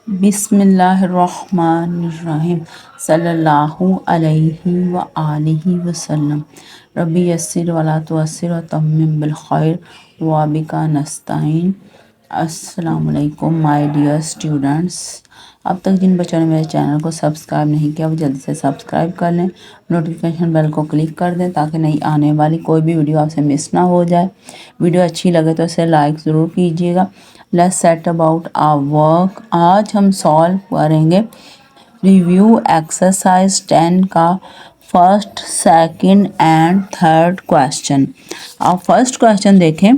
बिस्मिल्लाहिर्रहमानिर्रहीम सल्लल्लाहु अलैहि व आलिहि वसल्लम रब्बी यस्सिर वला तुअस्सिर व तम्मिम बिल खैर व बिका नस्ताइन। अस्सलामु अलैकुम माय डियर स्टूडेंट्स। अब तक जिन बच्चों ने मेरे चैनल को सब्सक्राइब नहीं किया वो जल्दी से सब्सक्राइब कर लें, नोटिफिकेशन बेल को क्लिक कर दें ताकि नई आने वाली कोई भी वीडियो आपसे मिस ना हो जाए। वीडियो अच्छी लगे तो इसे लाइक ज़रूर कीजिएगा। Let's set about our work. आज हम सॉल्व करेंगे रिव्यू एक्सरसाइज 10 का first, second and third question. आप फर्स्ट क्वेश्चन देखें।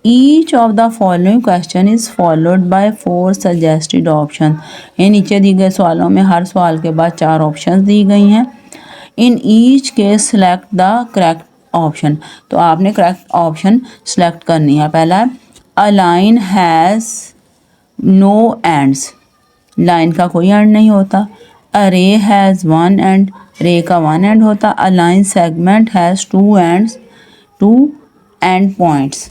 Each of the following question is followed by 4 suggested option. ये नीचे दी गए सवालों में हर सवाल के बाद 4 ऑप्शन दी गई हैं। In each case select the correct option. तो आपने करेक्ट ऑप्शन सेलेक्ट करनी है। पहला है a line has no ends. Line का कोई एंड नहीं होता। अ रे हैज़ वन एंड। रे का वन एंड होता। A line segment has two ends, two end points.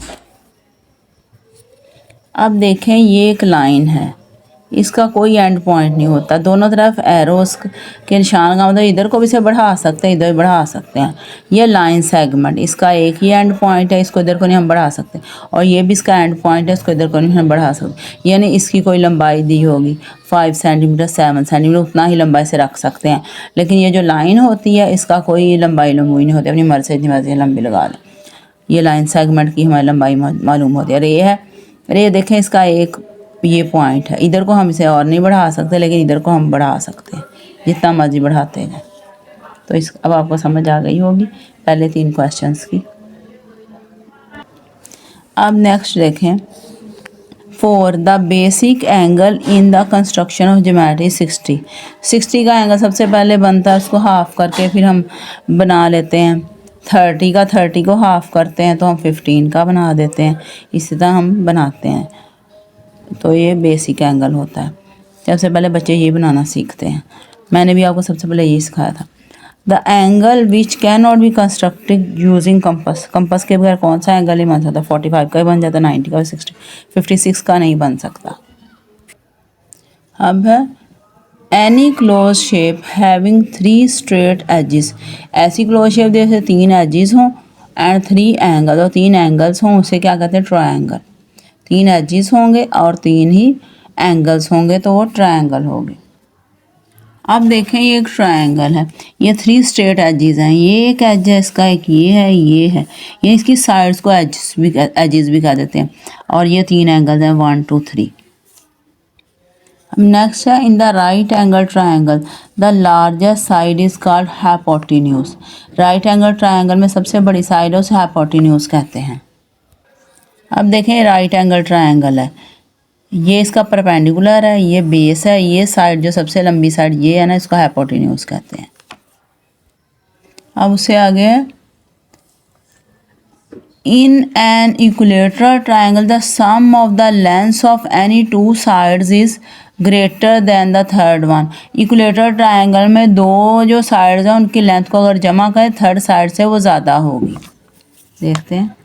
अब देखें ये एक लाइन है, इसका कोई एंड पॉइंट नहीं होता। दोनों तरफ एरोस के निशान का मतलब इधर को भी से बढ़ा सकते हैं, इधर भी बढ़ा सकते हैं। ये लाइन सेगमेंट, इसका एक ही एंड पॉइंट है, इसको इधर को नहीं हम बढ़ा सकते। और ये भी इसका एंड पॉइंट है, इसको इधर को नहीं हम बढ़ा सकते। यानी इसकी कोई लंबाई दी होगी 5 सेंटीमीटर 7 सेंटीमीटर, उतना ही लंबाई से रख सकते हैं। लेकिन ये जो लाइन होती है इसका कोई लंबाई लंबी नहीं होती, अपनी मर्जी से इतनी मर्जी लंबी लगा लें। ये लाइन सेगमेंट की हमारी लंबाई मालूम होती है। रे है, रे देखें इसका एक ये पॉइंट है, इधर को हम इसे और नहीं बढ़ा सकते, लेकिन इधर को हम बढ़ा सकते हैं जितना मर्जी बढ़ाते हैं। तो इस अब आपको समझ आ गई होगी पहले 3 क्वेश्चंस की। अब नेक्स्ट देखें। For the basic angle in the construction of geometry 60 का एंगल सबसे पहले बनता है, उसको हाफ करके फिर हम बना लेते हैं। 30 को हाफ करते हैं तो हम 15 का बना देते हैं। इसी तरह हम बनाते हैं। तो ये बेसिक एंगल होता है। सबसे पहले बच्चे ये बनाना सीखते हैं। मैंने भी आपको सबसे पहले ये सिखाया था। The angle which can not be constructed using compass. Compass के बगैर कौन सा एंगल ही बन सकता? 45 का ही बन जाता, 90 का, 60, 56 का नहीं बन सकता। अब है any close shape having 3 straight edges. ऐसी क्लोज शेप जैसे 3 एजेस हों एंड 3 एंगल, और 3 एंगल्स हों, उसे क्या कहते हैं? ट्रायंगल। 3 एजेस होंगे और 3 ही एंगल्स होंगे तो वो ट्रायंगल होगी। अब देखें ये एक ट्रायंगल है, ये 3 स्ट्रेट एजेस हैं। ये एक एज है इसका, एक ये है, ये इसकी साइड्स को एजेस भी कह देते हैं। और ये 3 एंगल्स हैं, 1 2 3। नेक्स्ट है in the right angle triangle the largest side is called hypotenuse. Right angle triangle में सबसे बड़ी साइड है उसे हाइपोटेन्यूज कहते हैं। अब देखें राइट एंगल ट्रायंगल है, ये इसका परपेंडिकुलर है, ये बेस है, ये साइड जो सबसे लंबी साइड ये है ना, इसको हाइपोटेन्यूज कहते हैं। अब उससे आगे in an equilateral triangle the sum of the lengths of any 2 sides is greater than the third one. Equilateral triangle में दो जो साइड्स हैं उनकी लेंथ को अगर जमा करें थर्ड साइड से वो ज़्यादा होगी। देखते हैं,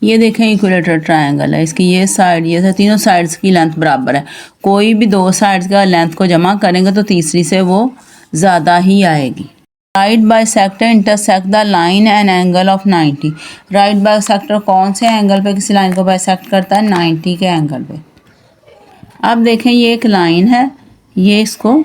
ये देखें इक्विलेटरल ट्रायंगल है, इसकी ये साइड ये तीनों साइड्स की लेंथ बराबर है। कोई भी 2 साइड्स का लेंथ को जमा करेंगे तो तीसरी से वो ज़्यादा ही आएगी। Right bisector intersect the line and angle of 90। Right bisector कौन से एंगल पे किसी लाइन को बाइसेक्ट करता है? 90 के एंगल पे। अब देखें ये एक लाइन है, ये इसको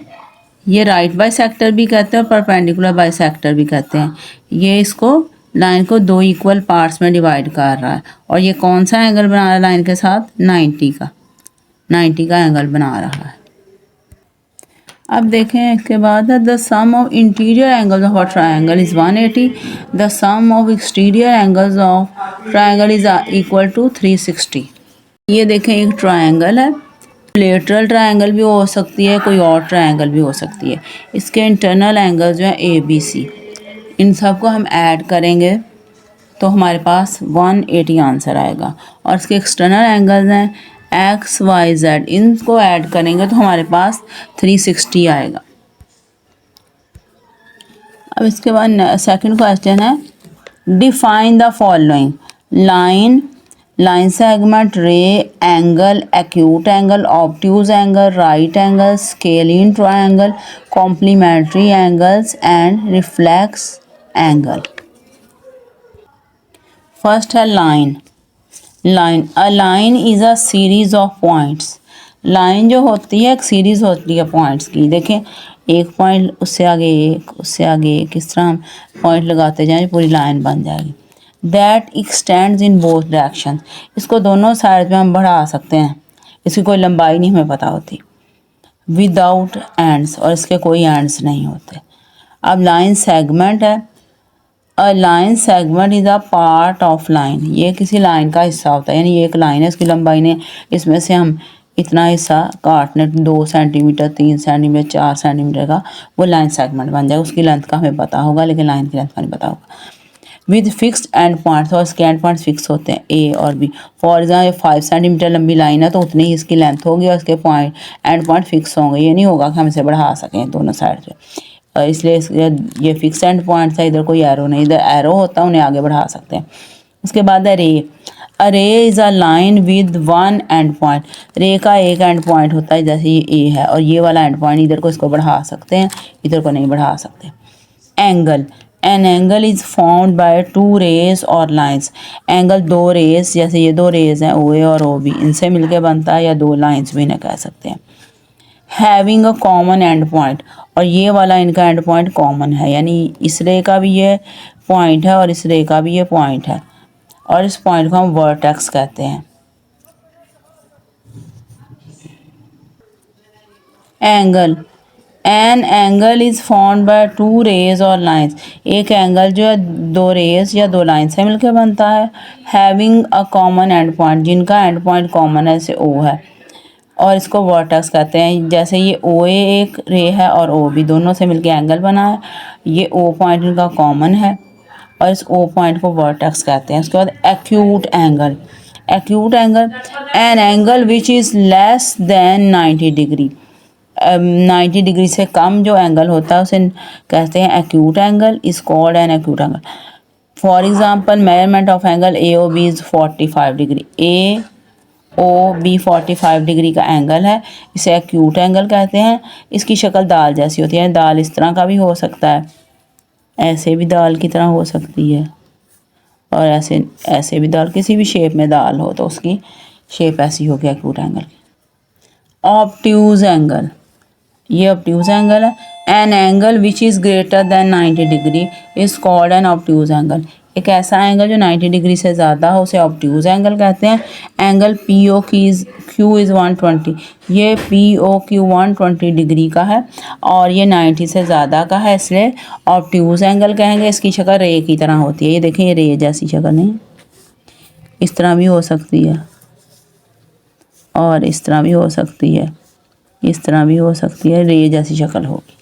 ये राइट बाइसेक्टर भी कहते हैं और परपेंडिकुलर बाइसेक्टर भी कहते हैं। ये इसको लाइन को 2 इक्वल पार्ट्स में डिवाइड कर रहा है और ये कौन सा एंगल बना रहा है लाइन के साथ? 90 का एंगल बना रहा है। अब देखें इसके बाद the sum of interior angles of a triangle is 180। The sum of exterior angles of triangle is equal to 360। ये देखें एक ट्रायंगल है, लेटरल ट्रायंगल भी हो सकती है, कोई और ट्रायंगल भी हो सकती है। इसके इंटरनल एंगल्स जो हैं ABC, इन सबको हम ऐड करेंगे तो हमारे पास 180 आंसर आएगा। और इसके एक्सटर्नल एंगल्स हैं XYZ, इनको ऐड करेंगे तो हमारे पास 360 आएगा। अब इसके बाद सेकंड क्वेश्चन है define the following. Line line segment, ray angle, acute angle, obtuse angle, right angle, scalene triangle, complementary angles and reflex angle. First है line. A line is a series of points. Line जो होती है एक series होती है points की. देखें, एक पॉइंट, उससे आगे एक, उससे आगे एक, इस तरह हम पॉइंट लगाते जाएं पूरी लाइन बन जाएगी. That x tends in both direction. इसको दोनों साइड में हम बढ़ा सकते हैं. इसकी कोई लंबाई नहीं हमें पता होती. विदाउट एंड्स, और इसके कोई एंड्स नहीं होते. अब लाइन सेगमेंट है. A line segment is a part of line. ये किसी लाइन का हिस्सा होता है, यानी ये एक लाइन है, इसकी लंबाई ने इसमें से हम इतना हिस्सा काटने 2 सेंटीमीटर, 3 सेंटीमीटर, 4 सेंटीमीटर का, वो लाइन सेगमेंट बन जाएगा. उसकी लेंथ का हमें पता होगा, लेकिन लाइन की लेंथ का नहीं पता होगा. विद फिक्स्ड एंड पॉइंट्स, और इसके एंड पॉइंट्स फिक्स होते हैं ए और बी. फॉर एग्जाम्पल 5 सेंटीमीटर लंबी लाइन है तो उतनी ही इसकी लेंथ होगी और इसके पॉइंट एंड पॉइंट फिक्स होंगे. ये नहीं होगा कि हम इसे बढ़ा सकें दोनों साइड से. इसलिए ये फिक्स एंड पॉइंट्स है. इधर कोई एरो नहीं, इधर एरो होता है, उन्हें आगे बढ़ा सकते हैं. उसके बाद है ray. A ray is a line with one end point. Ray का एक एंड पॉइंट होता है, जैसे ये ए है और ये वाला एंड पॉइंट, इधर को इसको बढ़ा सकते हैं, इधर को नहीं बढ़ा सकते. Angle. An angle is formed by 2 rays or lines. Angle 2 rays, जैसे ये 2 रेज हैं ओ ए और ओ बी, इनसे मिलके बनता है, या 2 लाइंस भी इन्हें कह सकते हैं. Having a common and point, और ये वाला इनका एंड पॉइंट कॉमन है, यानी इस रे का भी ये पॉइंट है और इस रे का भी ये पॉइंट है, और इस पॉइंट को हम वर्टेक्स कहते हैं. Angle. An angle is formed by 2 rays or lines. एक एंगल जो है 2 रेज या 2 लाइन से मिलकर बनता है. Having a common and point, जिनका एंड पॉइंट कॉमन है, जैसे ओ है, और इसको वर्टेक्स कहते हैं. जैसे ये ओ ए एक रे है और ओ बी, दोनों से मिलकर एंगल बना है. ये ओ पॉइंट इनका कॉमन है और इस ओ पॉइंट को वर्टेक्स कहते हैं. उसके बाद acute angle. Acute angle, an angle which is less than 90 degree. 90 degree से कम जो एंगल होता है उसे कहते हैं acute angle. Is called an acute angle. For example, measurement of angle A O B is 45 degree. A O B 45 degree का angle है, इसे एक्यूट एंगल कहते हैं. इसकी शक्ल दाल जैसी होती है. दाल इस तरह का भी हो सकता है, ऐसे भी दाल की तरह हो सकती है, और ऐसे ऐसे भी दाल, किसी भी शेप में दाल हो तो उसकी शेप ऐसी होगी एक्यूट एंगल की. Obtuse angle. ये ऑब्ट्यूज एंगल है. N angle which is greater than 90 degree is called an obtuse angle. एक ऐसा एंगल जो 90 डिग्री से ज़्यादा हो, उसे ऑब्ट्यूज एंगल कहते हैं. Angle P O Q is 120. ये पी ओ क्यू 120 डिग्री का है और ये 90 से ज़्यादा का है, इसलिए ऑब्ट्यूज एंगल कहेंगे. इसकी शक्ल रे की तरह होती है. ये देखें, ये रे जैसी शक्ल नहीं, इस तरह भी हो सकती है और इस तरह भी हो सकती है, इस तरह भी हो सकती है. रे जैसी शक्ल होगी.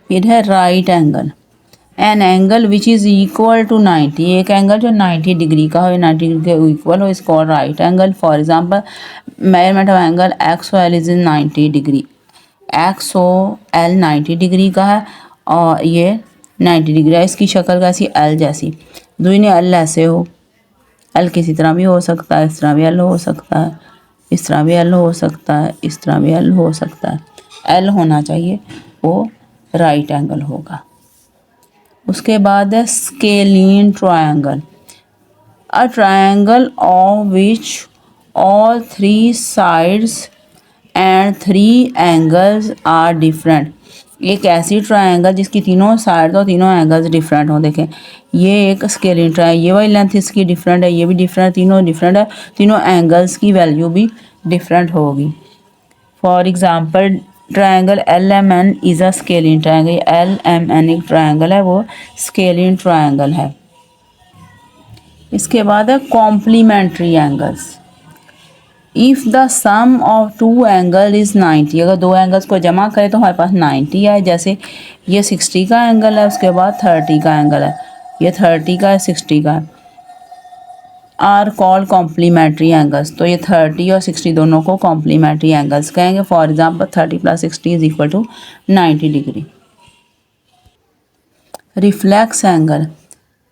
फिर है right angle. An angle which is equal to 90. एक एंगल जो 90 डिग्री का हो, 90 डिग्री के इक्वल हो, is called right angle. For example, measurement of angle X O L is in 90 degree. X O L 90 degree का है और ये 90 डिग्री है. इसकी शक्ल कैसी, एल जैसी. दुई ने एल ऐसे हो, एल किसी तरह भी हो सकता है, इस तरह भी एल हो सकता है, इस तरह भी एल हो सकता है, इस तरह भी एल हो सकता है. एल होना चाहिए, वो राइट एंगल होगा. उसके बाद है scalene triangle. A triangle of which all 3 sides and 3 angles are different. एक ऐसी ट्रायंगल जिसकी तीनों साइड और तीनों एंगल्स डिफरेंट हों. देखें, ये एक स्केलिन ट्रायंगल, ये वाली लेंथ इसकी डिफरेंट है, ये भी डिफरेंट, तीनों डिफरेंट है. तीनों एंगल्स की वैल्यू भी डिफरेंट होगी. For example, triangle L M N is a scalene triangle. L M N एक ट्रायंगल है, वो स्केलिन ट्रायंगल है. इसके बाद है complementary angles. If the sum of 2 angle is 90. अगर 2 एंगल्स को जमा करें तो हमारे पास 90 आए. जैसे ये 60 का एंगल है, उसके बाद 30 का एंगल है, ये 30 का है, 60 का है. Are called complementary angles. तो ये 30 और 60 दोनों को कॉम्प्लीमेंट्री एंगल्स कहेंगे. For example, 30 + 60 is equal to 90 degree. Reflex angle.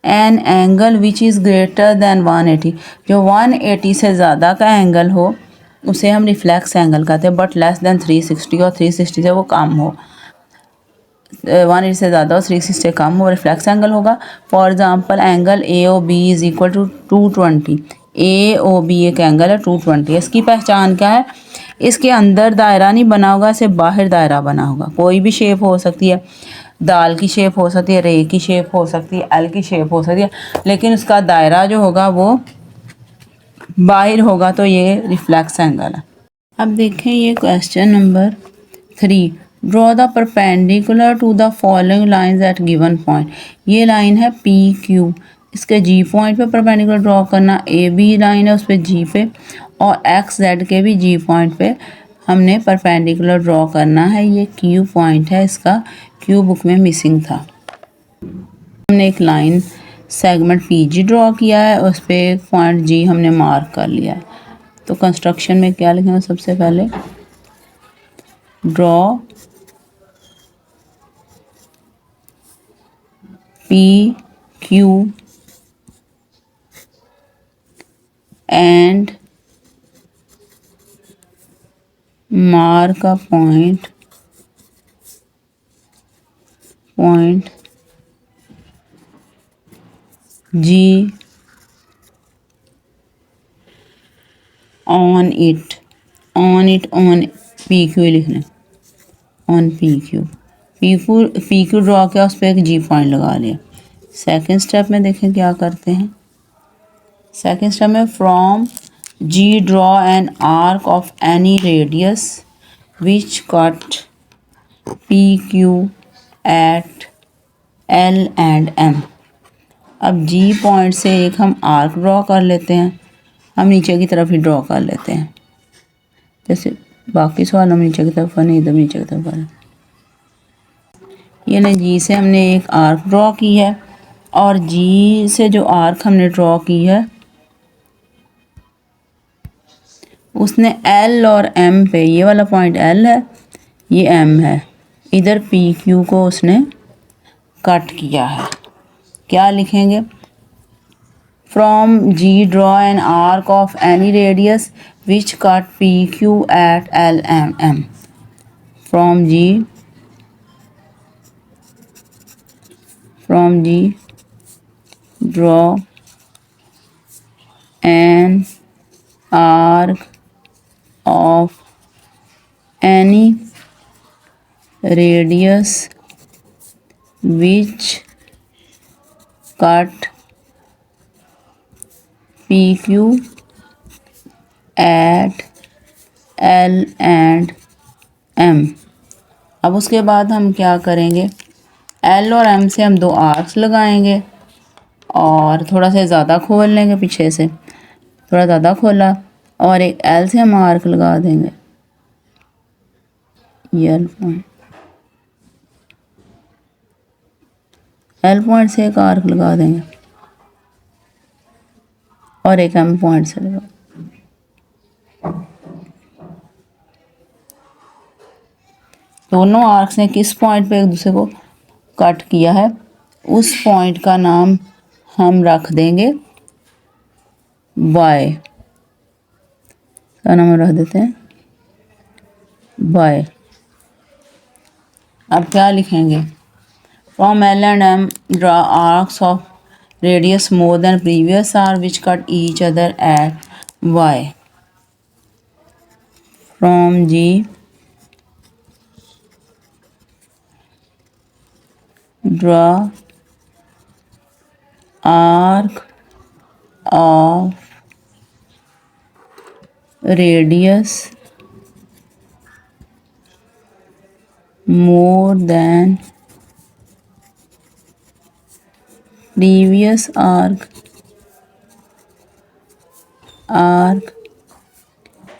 An angle which is greater than 180, जो 180 से ज़्यादा का एंगल हो उसे हम रिफ्लेक्स एंगल कहते हैं, बट लेस दैन 360 और 360 से वो कम हो, 180 से ज़्यादा और 360 से कम हो, रिफ्लेक्स एंगल होगा। For example angle A O B is equal to 220, A O B एक एंगल है 220। इसकी पहचान क्या है? इसके अंदर दायरा नहीं बना होगा, इसे बाहर दायरा बना होगा। कोई भी शेप हो सकती है, दाल की शेप हो सकती है, रे की शेप हो सकती है, एल की शेप हो सकती है, लेकिन उसका दायरा जो होगा वो बाहर होगा, तो ये रिफ्लेक्स एंगल है। अब देखें ये question number 3, draw the perpendicular to the following lines at given point. ये लाइन है पी क्यू, इसके जी पॉइंट पे परपेंडिकुलर ड्रॉ करना, ए बी लाइन है उस पर जी पे, और एक्स जेड के भी जी पॉइंट पे हमने परपेंडिकुलर ड्रॉ करना है। ये क्यू पॉइंट है, इसका क्यू बुक में मिसिंग था। हमने एक line segment P G draw किया है, उस पर एक पॉइंट जी हमने मार्क कर लिया है। तो कंस्ट्रक्शन में क्या लिखेंगे? सबसे पहले draw P Q and mark a point G on PQ लिखना, on PQ ड्रॉ किया, उस पर एक G पॉइंट लगा लिया। सेकेंड स्टेप में देखें क्या करते हैं। सेकेंड स्टेप में from G draw an arc of any radius which cut PQ at L and M। अब G पॉइंट से एक हम आर्क ड्रॉ कर लेते हैं, हम नीचे की तरफ ही ड्रॉ कर लेते हैं, जैसे बाकी सवाल हम नीचे की तरफ नहीं, इधर नीचे की तरफ है। ये ना G से हमने एक आर्क ड्रॉ की है, और G से जो आर्क हमने ड्रॉ की है उसने L और M पे, ये वाला पॉइंट L है, ये M है, इधर PQ को उसने कट किया है। क्या लिखेंगे? From G draw an arc of any radius which cut PQ at L and M। From G draw an arc of any radius which cut PQ at L and M। अब उसके बाद हम क्या करेंगे? L और M से हम दो आर्क्स लगाएंगे और थोड़ा सा ज़्यादा खोल लेंगे, पीछे से थोड़ा ज़्यादा खोला, और एक L से हम आर्क लगा देंगे, ये L पॉइंट से एक आर्क लगा देंगे और एक M पॉइंट से लगा। दोनों आर्क्स ने किस पॉइंट पे एक दूसरे को कट किया है, उस पॉइंट का नाम हम रख देंगे Y का नाम रख देते हैं Y। अब क्या लिखेंगे? From L and M draw arcs of radius more than previous arc which cut each other at Y। From G draw arc of radius more than previous arc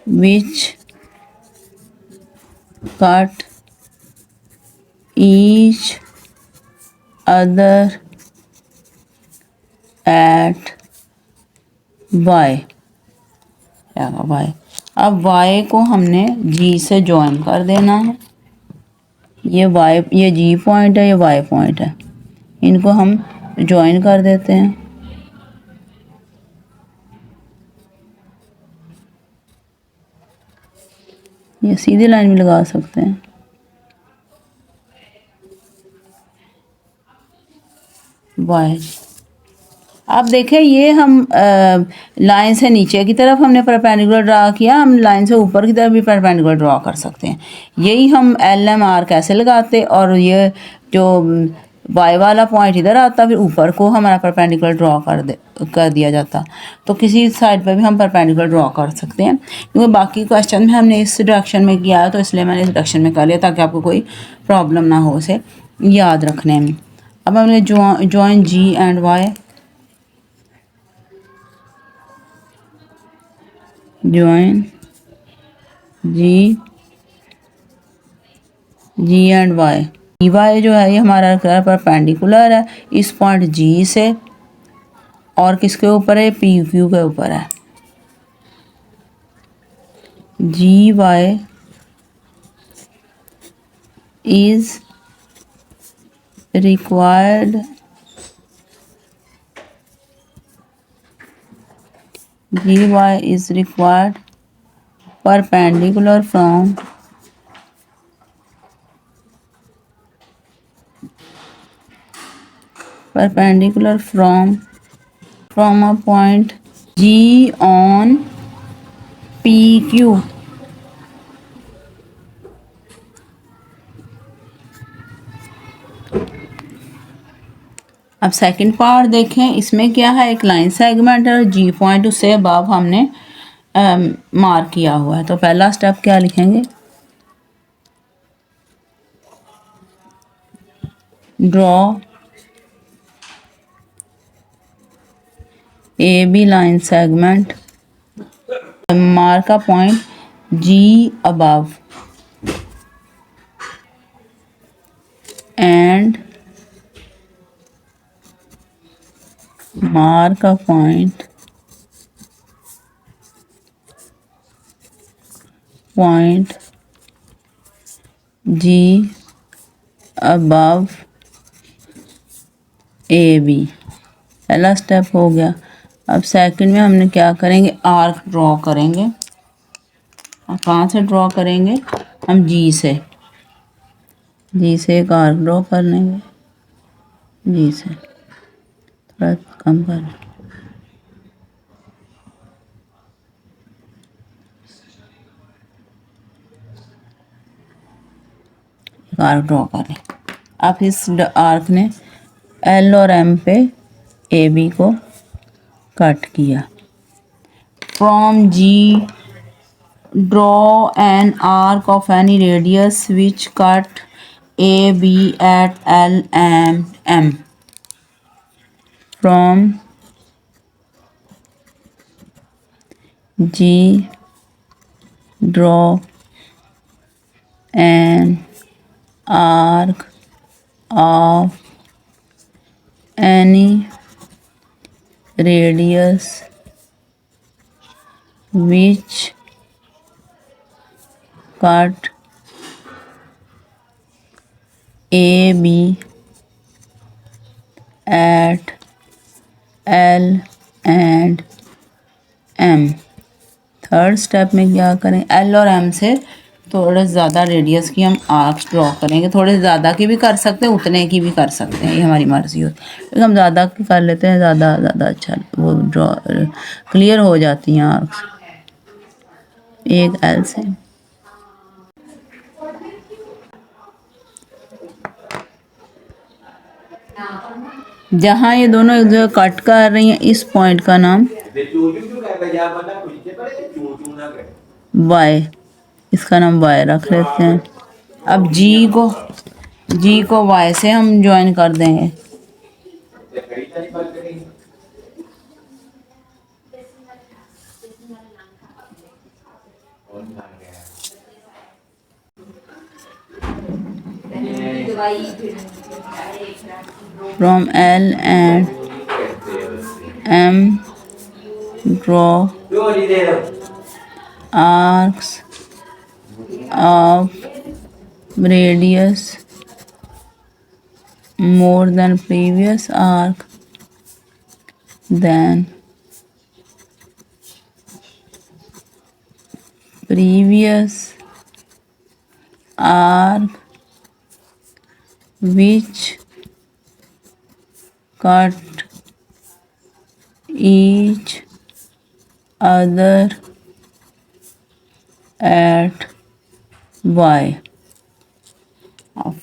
which cut each other at Y। Y। अब Y को हमने G से join कर देना है। ये G point है, ये Y पॉइंट है, इनको हम ज्वाइन कर देते हैं। ये सीधी लाइन भी लगा सकते हैं। वाई। आप देखें ये हम लाइन से नीचे की तरफ हमने परपेंडिकुलर ड्रा किया, हम लाइन से ऊपर की तरफ भी परपेंडिकुलर ड्रा कर सकते हैं। यही हम एल एम आर कैसे लगाते, और ये जो वाई वाला पॉइंट इधर आता फिर ऊपर को हमारा परपेंडिकुलर ड्रा कर दिया जाता। तो किसी साइड पर भी हम परपेंडिकुलर ड्रा कर सकते हैं, क्योंकि बाकी क्वेश्चन में हमने इस डायरेक्शन में किया है तो इसलिए मैंने इस डायरेक्शन में कर लिया ताकि आपको कोई प्रॉब्लम ना हो उसे याद रखने में। अब हमने join G and Y, join G and Y. Y जो है ये हमारा परपेंडिकुलर है इस पॉइंट जी से, और किसके ऊपर है, पी क्यू के ऊपर है। G Y is required GY is required perpendicular from a point G on PQ. अब सेकंड पार्ट देखें, इसमें क्या है, एक लाइन सेगमेंट और जी पॉइंट उससे अबव हमने मार्क किया हुआ है। तो पहला स्टेप क्या लिखेंगे, draw A B line segment, mark a point G above and mark a point G above AB। पहला स्टेप हो गया। अब सेकंड में हमने क्या करेंगे, आर्क ड्रॉ करेंगे। अब कहाँ से ड्रॉ करेंगे, हम जी से एक आर्क ड्रॉ कर लेंगे, जी से थोड़ा कम कर, आर्क ड्रॉ करें। अब इस आर्क ने एल और एम पे ए बी को कट किया। From G draw an arc of any radius which cut A B at L and M. From G draw an arc of any radius which cut AB at L and M। Third step में क्या करें, L और M से थोड़े ज़्यादा radius की हम arcs draw करेंगे। थोड़े ज़्यादा की भी कर सकते हैं, उतने की भी कर सकते हैं, ये हमारी मर्ज़ी होती है। तो हम ज़्यादा की कर लेते हैं, ज़्यादा अच्छा वो ड्रॉ क्लियर हो जाती हैं आर्क्स। एक एल से जहाँ ये दोनों एक जगह कट कर रही हैं, इस पॉइंट का नाम वाई, इसका नाम वाई रख लेते हैं। अब जी को वाई से हम ज्वाइन कर देंगे। From L and M draw arcs of radius more than previous arc than previous arc which cut each other at y।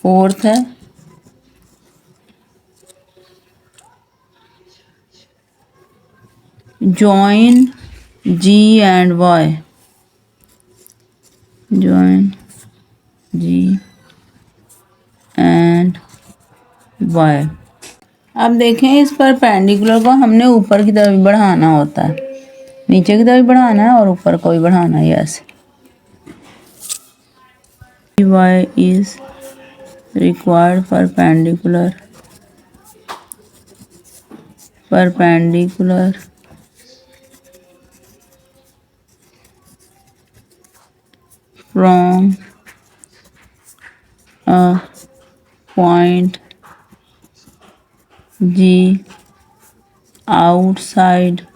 Fourth है join g and y, join g and y। अब देखें इस perpendicular को हमने ऊपर की तरफ बढ़ाना होता है, नीचे की तरफ बढ़ाना है और ऊपर को भी बढ़ाना है ऐसे। y is required perpendicular from a point G outside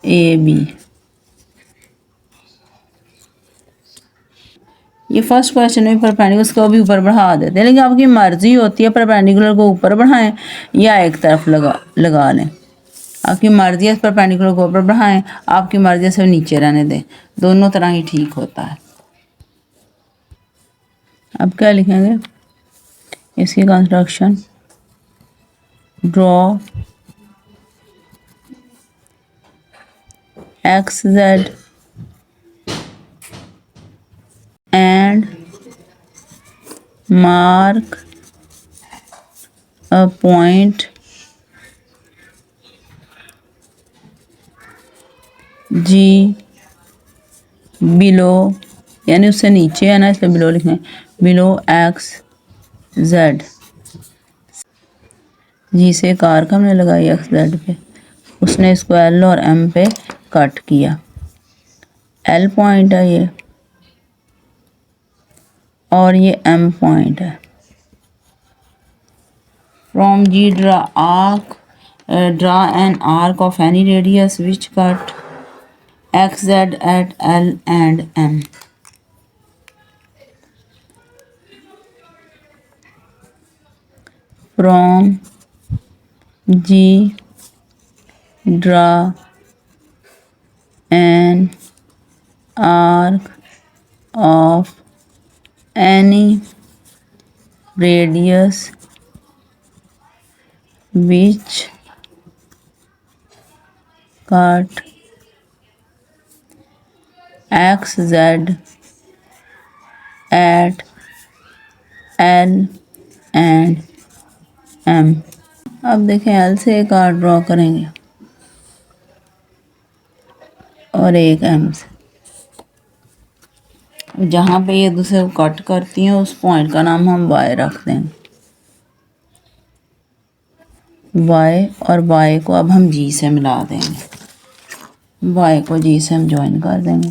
AB। ये फर्स्ट क्वेश्चन में परपेंडिकुलर को भी ऊपर बढ़ा देते हैं, लेकिन आपकी मर्जी होती है परपेंडिकुलर को ऊपर बढ़ाएं या एक तरफ लगा लें। आपकी मर्जी है परपेंडिकुलर को ऊपर बढ़ाएं, आपकी मर्जी से नीचे रहने दें, दोनों तरह ही ठीक होता है। अब क्या लिखेंगे इसकी construction, draw x Z and mark a point G below, यानी उससे नीचे है ना इसलिए बिलो लिखें, बिलो एक्स जेड। जी से एक आर्क हमने लगाई एक्स जेड पे, उसने इसको एल और एम पे कट किया। एल पॉइंट है ये और ये एम पॉइंट है। From G draw an arc of any radius which cut X Z at L and M. From G draw an arc of any radius which cut xz at L and M। अब देखें L से एक arc draw करेंगे और एक M से, जहाँ पे ये दूसरे को कट करती हैं उस पॉइंट का नाम हम y रख देंगे। y और y को अब हम g से मिला देंगे, y को g से हम ज्वाइन कर देंगे।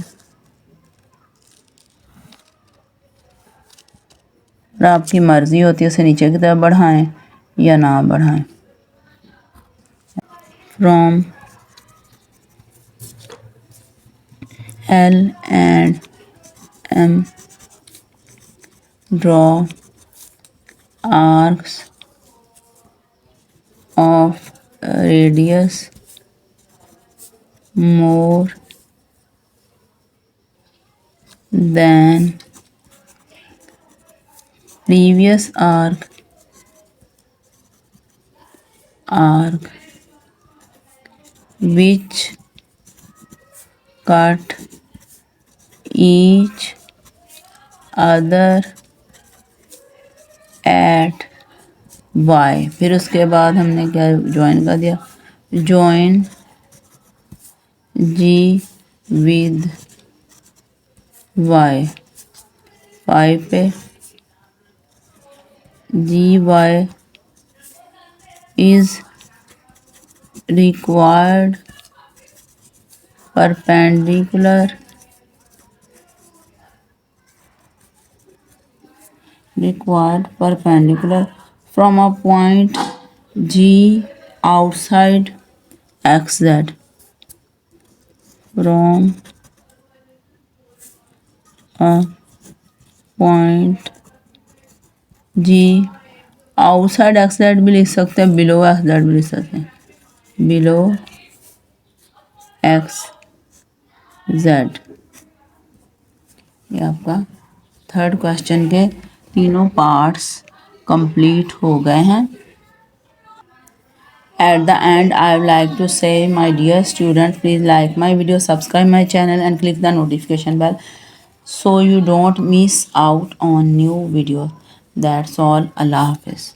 और आपकी मर्जी होती है उसे नीचे की तरफ बढ़ाएं या ना बढ़ाएं। From L and M draw arcs of radius more than previous arc which cut each other at y। फिर उसके बाद हमने क्या ज्वाइन कर दिया, join g with y, y पे gy is required perpendicular from a point G outside xz from a point g, outside xz भी लिख सकते हैं, बिलो xz भी लिख सकते हैं, बिलो xz। ये आपका थर्ड क्वेश्चन के तीनों पार्ट्स कंप्लीट हो गए हैं। At the end, I would like to say, my dear student, please like my video, subscribe my channel and click the notification bell so you don't miss out on new video. That's all. Allah Hafiz.